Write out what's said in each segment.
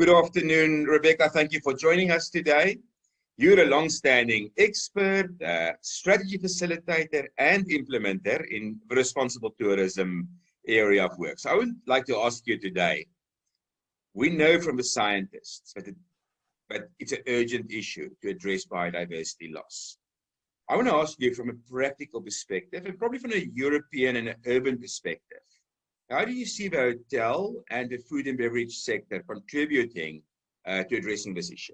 Good afternoon, Rebecca. Thank you for joining us today. You're a long-standing expert, strategy facilitator, and implementer in the responsible tourism area of work. So I would like to ask you today, we know from the scientists that it's an urgent issue to address biodiversity loss. I want to ask you from a practical perspective, and probably from a European and an urban perspective, how do you see the hotel and the food and beverage sector contributing to addressing this issue?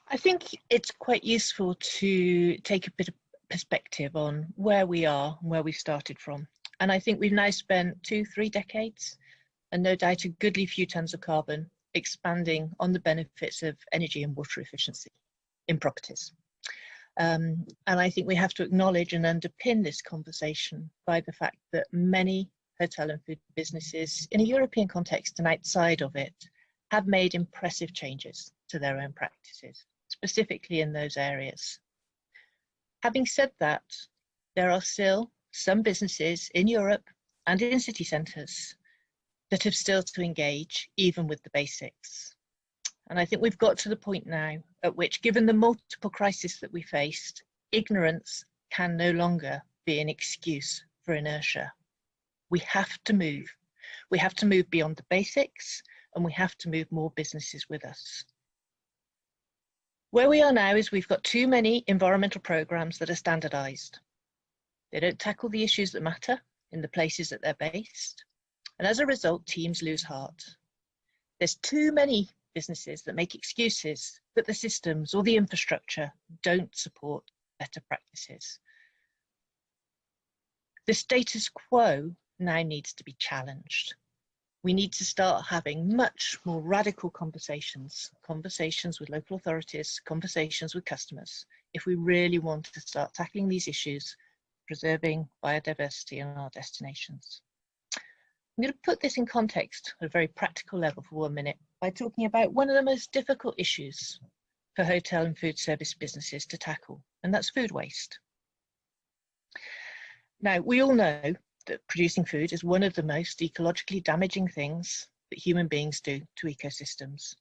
I think it's quite useful to take a bit of perspective on where we are and where we started from. And I think we've now spent 2-3 decades, and no doubt a goodly few tons of carbon, expanding on the benefits of energy and water efficiency in properties. And I think we have to acknowledge and underpin this conversation by the fact that many hotel and food businesses in a European context and outside of it have made impressive changes to their own practices, specifically in those areas. Having said that, there are still some businesses in Europe and in city centres that have still to engage even with the basics. And I think we've got to the point now at which, given the multiple crises that we faced, ignorance can no longer be an excuse for inertia. We have to move. We have to move beyond the basics, and we have to move more businesses with us. Where we are now is we've got too many environmental programs that are standardized. They don't tackle the issues that matter in the places that they're based. And as a result, teams lose heart. There's too many businesses that make excuses that the systems or the infrastructure don't support better practices. The status quo now needs to be challenged. We need to start having much more radical conversations with local authorities, conversations with customers, if we really want to start tackling these issues, preserving biodiversity in our destinations. I'm going to put this in context at a very practical level for 1 minute by talking about one of the most difficult issues for hotel and food service businesses to tackle, and that's food waste. Now, we all know that producing food is one of the most ecologically damaging things that human beings do to ecosystems.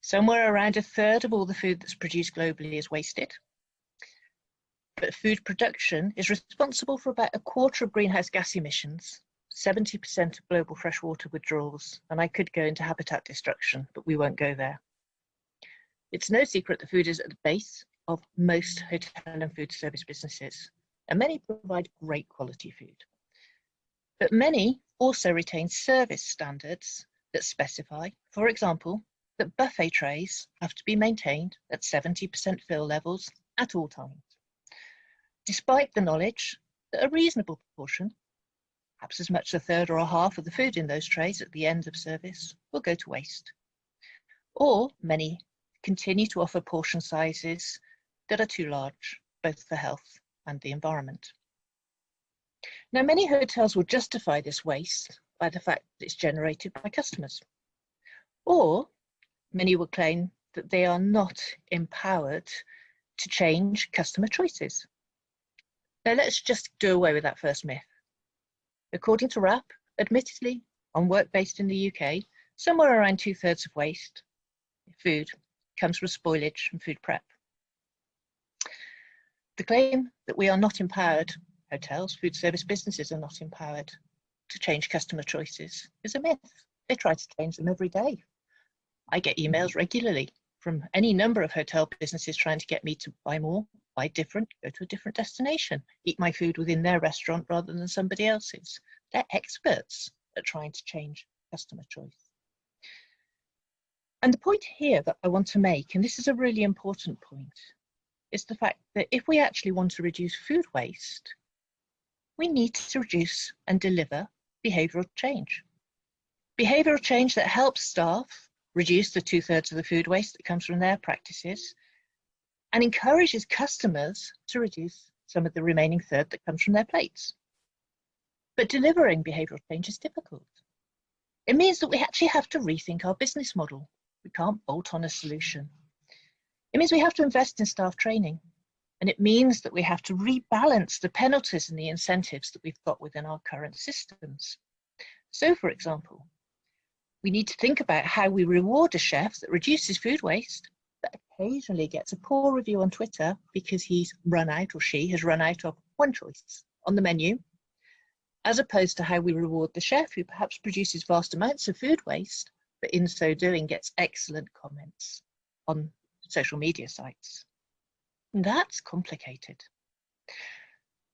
Somewhere around 1/3 of all the food that's produced globally is wasted. But food production is responsible for about 1/4 of greenhouse gas emissions, 70% of global freshwater withdrawals, and I could go into habitat destruction, but we won't go there. It's no secret that food is at the base of most hotel and food service businesses, and many provide great quality food. But many also retain service standards that specify, for example, that buffet trays have to be maintained at 70% fill levels at all times, despite the knowledge that a reasonable proportion, perhaps as much as 1/3 or 1/2 of the food in those trays at the end of service, will go to waste. Or many continue to offer portion sizes that are too large, both for health and the environment. Now, many hotels will justify this waste by the fact that it's generated by customers. Or many will claim that they are not empowered to change customer choices. Now, let's just do away with that first myth. According to RAP, admittedly, on work based in the UK, somewhere around 2/3 of waste food comes from spoilage and food prep. The claim that we are not empowered, hotels, food service businesses are not empowered to change customer choices, is a myth. They try to change them every day. I get emails regularly from any number of hotel businesses trying to get me to buy more, buy different, go to a different destination, eat my food within their restaurant rather than somebody else's. They're experts at trying to change customer choice. And the point here that I want to make, and this is a really important point, is the fact that if we actually want to reduce food waste, we need to reduce and deliver behavioural change. Behavioural change that helps staff reduce the 2/3 of the food waste that comes from their practices, and encourages customers to reduce some of the remaining 1/3 that comes from their plates. But delivering behavioural change is difficult. It means that we actually have to rethink our business model. We can't bolt on a solution. It means we have to invest in staff training, and it means that we have to rebalance the penalties and the incentives that we've got within our current systems. So, for example, We need to think about how we reward a chef that reduces food waste, that occasionally gets a poor review on Twitter because he's run out, or she has run out of one choice on the menu, as opposed to how we reward the chef who perhaps produces vast amounts of food waste, but in so doing gets excellent comments on social media sites. And that's complicated.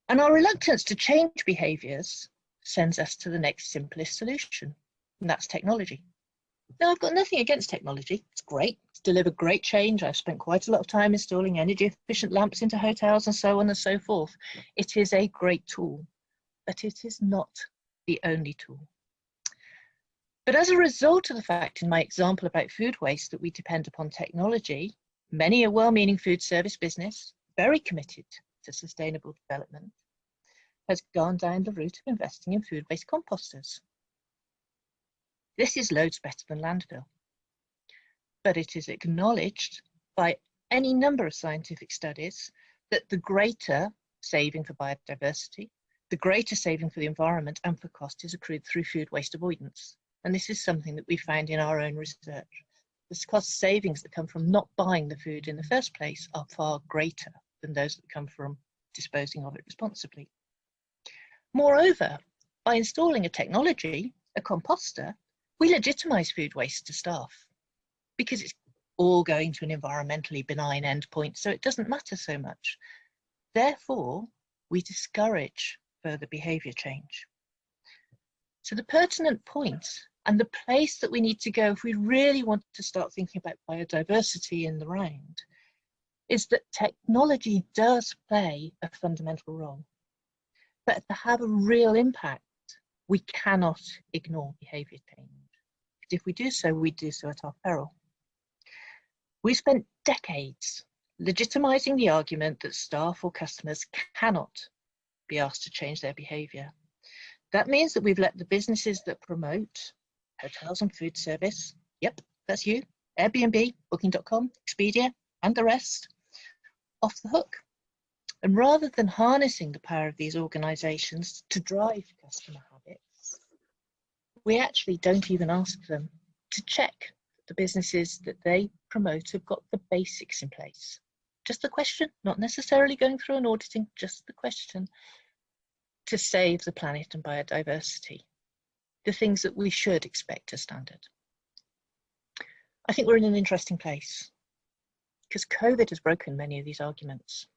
And our reluctance to change behaviours sends us to the next simplest solution, and that's technology. Now, I've got nothing against technology. It's great. It's delivered great change. I've spent quite a lot of time installing energy efficient lamps into hotels and so on and so forth. It is a great tool, but it is not the only tool. But as a result of the fact in my example about food waste that we depend upon technology, many a well-meaning food service business, very committed to sustainable development, has gone down the route of investing in food waste composters. This is loads better than landfill, but it is acknowledged by any number of scientific studies that the greater saving for biodiversity, the greater saving for the environment and for cost is accrued through food waste avoidance. And this is something that we found in our own research. The cost savings that come from not buying the food in the first place are far greater than those that come from disposing of it responsibly. Moreover, by installing a technology, a composter, we legitimise food waste to staff because it's all going to an environmentally benign endpoint, so it doesn't matter so much. Therefore, we discourage further behaviour change. So the pertinent point and the place that we need to go if we really want to start thinking about biodiversity in the round is that technology does play a fundamental role. But to have a real impact, we cannot ignore behaviour change. If we do so, we do so at our peril. We spent decades legitimising the argument that staff or customers cannot be asked to change their behaviour. That means that we've let the businesses that promote hotels and food service, yep, that's you, Airbnb, Booking.com, Expedia, and the rest, off the hook. And rather than harnessing the power of these organisations to drive customer habits, we actually don't even ask them to check that the businesses that they promote have got the basics in place. Just the question, not necessarily going through and auditing, just the question, to save the planet and biodiversity, the things that we should expect as standard. I think we're in an interesting place because COVID has broken many of these arguments.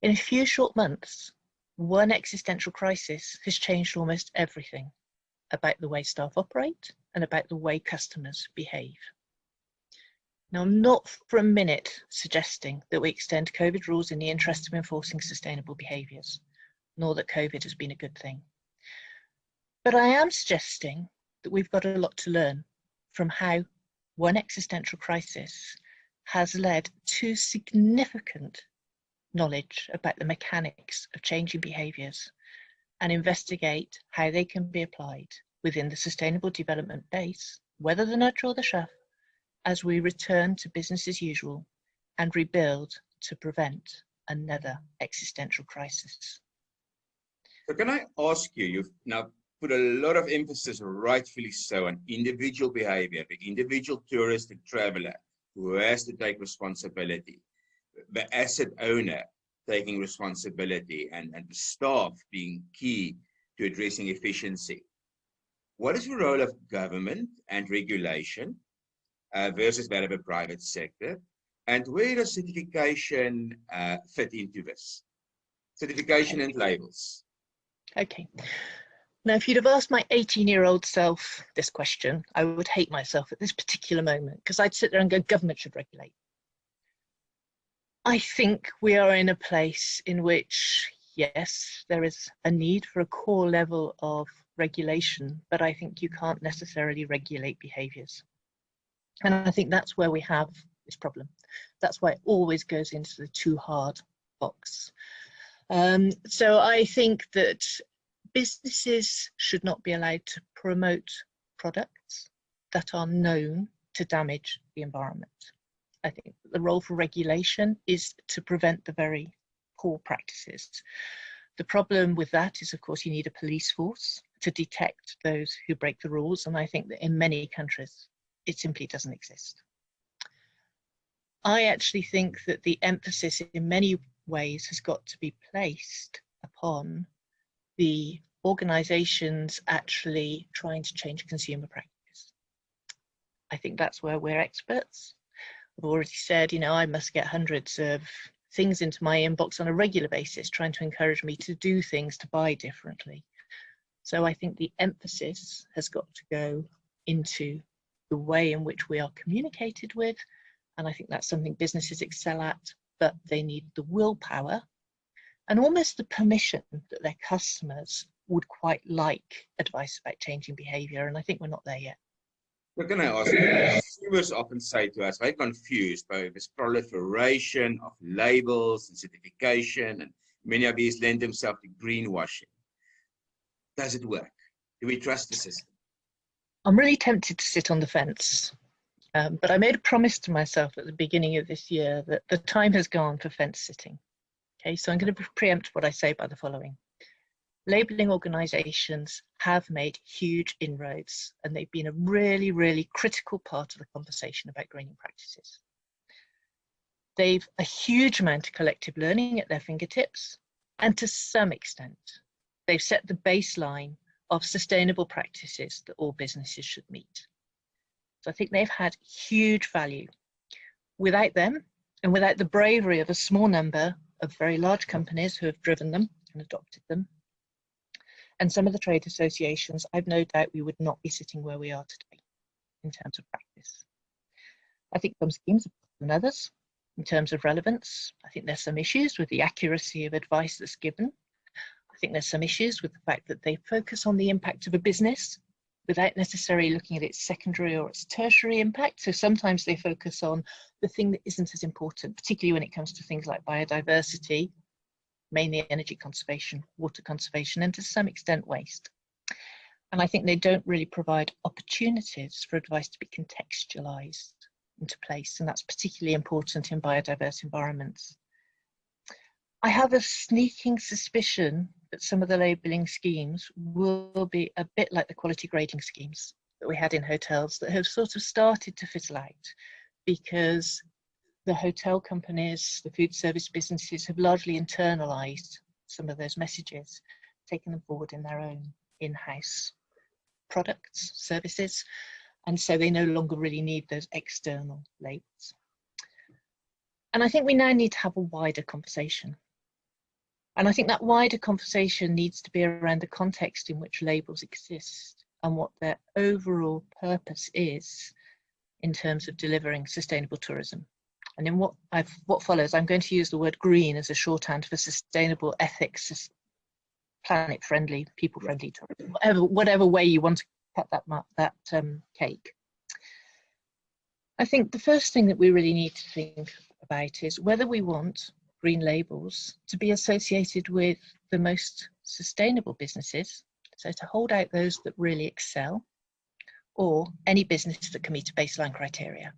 In a few short months, one existential crisis has changed almost everything about the way staff operate and about the way customers behave. Now, I'm not for a minute suggesting that we extend COVID rules in the interest of enforcing sustainable behaviours, nor that COVID has been a good thing. But I am suggesting that we've got a lot to learn from how one existential crisis has led to significant knowledge about the mechanics of changing behaviours and investigate how they can be applied within the sustainable development base, whether the nurture or the chef, as we return to business as usual and rebuild to prevent another existential crisis. So can I ask you, you've now put a lot of emphasis, rightfully so, on individual behavior, the individual touristic traveler who has to take responsibility, the asset owner taking responsibility, and the staff being key to addressing efficiency. What is the role of government and regulation versus that of the private sector? And where does certification fit into this? Certification and labels. Okay. Now, if you'd have asked my 18-year-old self this question, I would hate myself at this particular moment because I'd sit there and go, government should regulate. I think we are in a place in which, yes, there is a need for a core level of regulation, but I think you can't necessarily regulate behaviours. And I think that's where we have this problem. That's why it always goes into the too hard box. So I think that businesses should not be allowed to promote products that are known to damage the environment. I think the role for regulation is to prevent the very poor practices. The problem with that is, of course, you need a police force to detect those who break the rules. And I think that in many countries, it simply doesn't exist. I actually think that the emphasis in many ways has got to be placed upon the organizations actually trying to change consumer practice. I think that's where we're experts. I've already said, you know, I must get hundreds of things into my inbox on a regular basis, trying to encourage me to do things, to buy differently. So I think the emphasis has got to go into the way in which we are communicated with. And I think that's something businesses excel at, but they need the willpower and almost the permission that their customers would quite like advice about changing behavior. And I think we're not there yet. What can I ask you? Consumers often say to us, they're confused by this proliferation of labels and certification, and many of these lend themselves to greenwashing. Does it work? Do we trust the system? I'm really tempted to sit on the fence, but I made a promise to myself at the beginning of this year that the time has gone for fence sitting. Okay, so I'm going to preempt what I say by the following. Labelling organisations have made huge inroads, and they've been a really, really critical part of the conversation about greening practices. They've a huge amount of collective learning at their fingertips, and to some extent, they've set the baseline of sustainable practices that all businesses should meet. So I think they've had huge value. Without them, and without the bravery of a small number of very large companies who have driven them and adopted them, and some of the trade associations, I've no doubt we would not be sitting where we are today in terms of practice. I think some schemes are better than others in terms of relevance. I think there's some issues with the accuracy of advice that's given. I think there's some issues with the fact that they focus on the impact of a business without necessarily looking at its secondary or its tertiary impact. So sometimes they focus on the thing that isn't as important, particularly when it comes to things like biodiversity, mainly energy conservation, water conservation, and to some extent waste. And I think they don't really provide opportunities for advice to be contextualized into place, and that's particularly important in biodiverse environments. I have a sneaking suspicion that some of the labelling schemes will be a bit like the quality grading schemes that we had in hotels that have sort of started to fizzle out, because the hotel companies, the food service businesses have largely internalized some of those messages, taken them forward in their own in-house products, services, and so they no longer really need those external labels. And I think we now need to have a wider conversation. And I think that wider conversation needs to be around the context in which labels exist and what their overall purpose is in terms of delivering sustainable tourism. And in what follows, I'm going to use the word green as a shorthand for sustainable ethics, planet-friendly, people-friendly tourism, whatever way you want to cut that cake. I think the first thing that we really need to think about is whether we want green labels to be associated with the most sustainable businesses, so to hold out those that really excel, or any business that can meet a baseline criteria.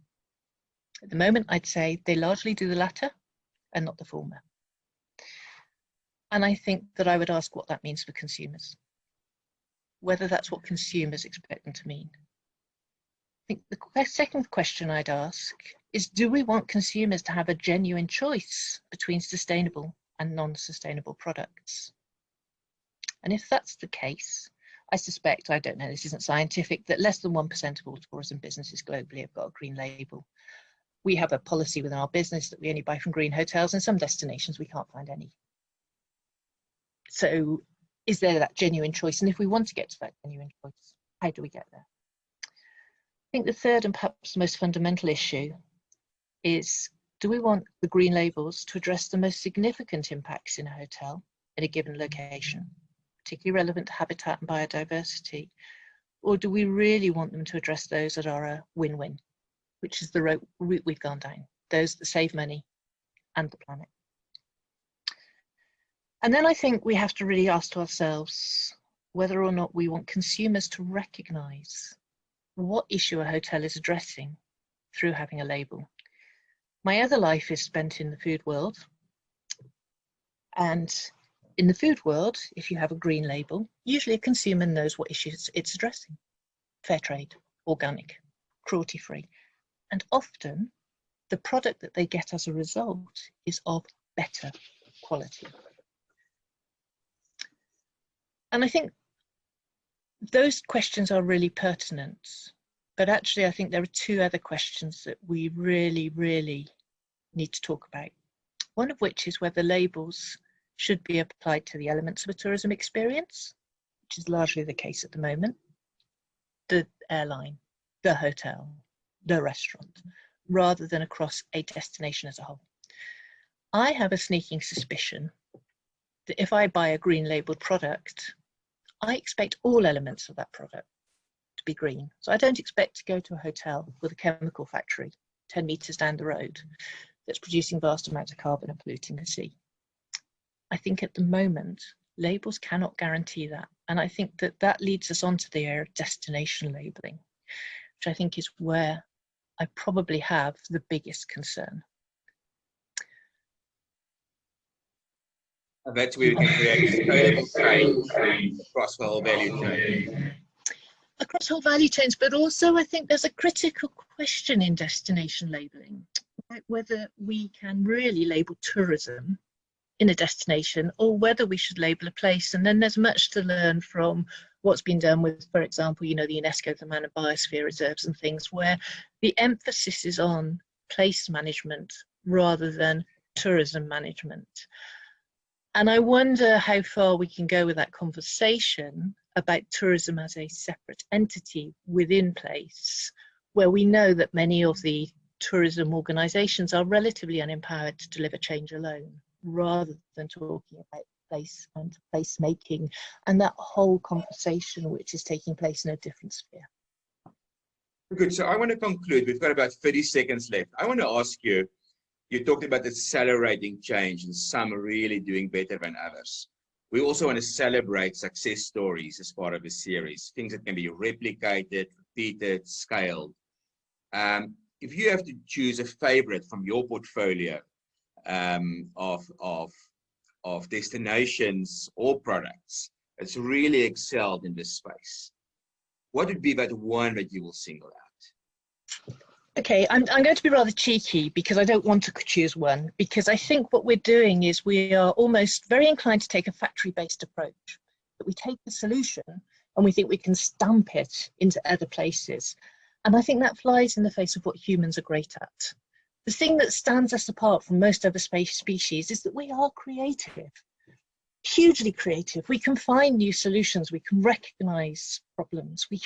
At the moment, I'd say they largely do the latter and not the former. And I think that I would ask what that means for consumers, whether that's what consumers expect them to mean. I think the second question I'd ask is, do we want consumers to have a genuine choice between sustainable and non-sustainable products? And if that's the case, I suspect, I don't know, this isn't scientific, that less than 1% of all tourism businesses globally have got a green label. We have a policy within our business that we only buy from green hotels. In some destinations, we can't find any. So is there that genuine choice? And if we want to get to that genuine choice, how do we get there? I think the third and perhaps most fundamental issue is, do we want the green labels to address the most significant impacts in a hotel in a given location, particularly relevant to habitat and biodiversity? Or do we really want them to address those that are a win-win, which is the route we've gone down, those that save money and the planet? And then I think we have to really ask to ourselves whether or not we want consumers to recognise what issue a hotel is addressing through having a label. My other life is spent in the food world, and in the food world, if you have a green label, usually a consumer knows what issues it's addressing. Fair trade, organic, cruelty-free. And often the product that they get as a result is of better quality. And I think those questions are really pertinent. But actually, I think there are two other questions that we really, really need to talk about. One of which is whether labels should be applied to the elements of a tourism experience, which is largely the case at the moment. The airline, the hotel, the restaurant, rather than across a destination as a whole. I have a sneaking suspicion that if I buy a green labelled product, I expect all elements of that product to be green. So I don't expect to go to a hotel with a chemical factory 10 metres down the road that's producing vast amounts of carbon and polluting the sea. I think at the moment, labels cannot guarantee that. And I think that that leads us on to the area of destination labelling, which I think is where I probably have the biggest concern. And that's where we can create scalable change across the whole value chain. Across whole value chains, but also I think there's a critical question in destination labelling, right? Whether we can really label tourism in a destination or whether we should label a place. And then there's much to learn from what's been done with, for example, you know, the UNESCO, the Man and Biosphere Reserves and things, where the emphasis is on place management rather than tourism management. And I wonder how far we can go with that conversation about tourism as a separate entity within place, where we know that many of the tourism organisations are relatively unempowered to deliver change alone, rather than talking about place and place making and that whole conversation which is taking place in a different sphere. Good. So I want to conclude. We've got about 30 seconds left. I want to ask you, you talked about accelerating change and some are really doing better than others. We also want to celebrate success stories as part of a series, things that can be replicated, repeated, scaled. If you have to choose a favorite from your portfolio of destinations or products that's really excelled in this space, what would be that one that you will single out? Okay, I'm going to be rather cheeky because I don't want to choose one, because I think what we're doing is we are almost very inclined to take a factory-based approach, that we take the solution and we think we can stamp it into other places. And I think that flies in the face of what humans are great at. The thing that stands us apart from most other species is that we are creative, hugely creative. We can find new solutions, we can recognize problems, we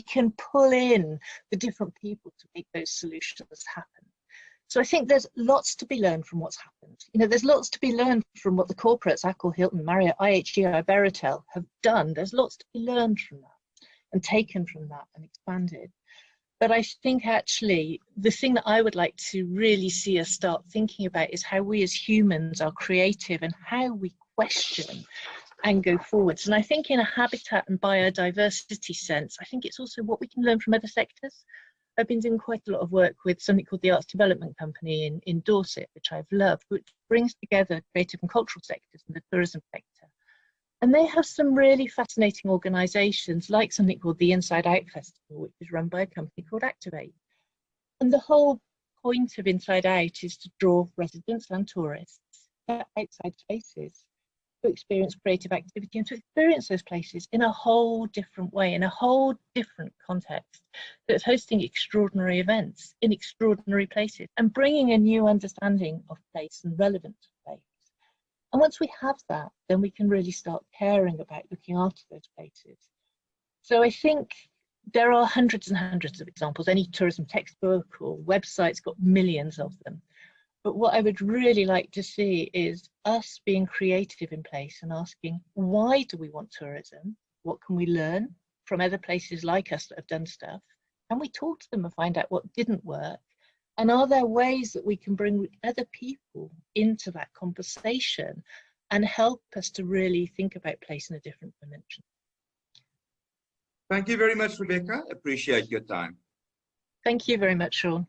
can pull in the different people to make those solutions happen. So I think there's lots to be learned from what's happened. You know, there's lots to be learned from what the corporates, Accor, Hilton, Marriott, IHG, Iberostar have done. There's lots to be learned from that and taken from that and expanded. But I think actually the thing that I would like to really see us start thinking about is how we as humans are creative and how we question and go forwards. And I think in a habitat and biodiversity sense, I think it's also what we can learn from other sectors. I've been doing quite a lot of work with something called the Arts Development Company in Dorset, which I've loved, which brings together creative and cultural sectors and the tourism sector. And they have some really fascinating organisations, like something called the Inside Out Festival, which is run by a company called Activate. And the whole point of Inside Out is to draw residents and tourists outside spaces to experience creative activity and to experience those places in a whole different way, in a whole different context, that's hosting extraordinary events in extraordinary places and bringing a new understanding of place and relevance of place. And once we have that, then we can really start caring about looking after those places. So I think there are hundreds and hundreds of examples. Any tourism textbook or website's got millions of them. But what I would really like to see is us being creative in place and asking, why do we want tourism? What can we learn from other places like us that have done stuff? Can we talk to them and find out what didn't work? And are there ways that we can bring other people into that conversation and help us to really think about place in a different dimension? Thank you very much, Rebecca. Appreciate your time. Thank you very much, Sean.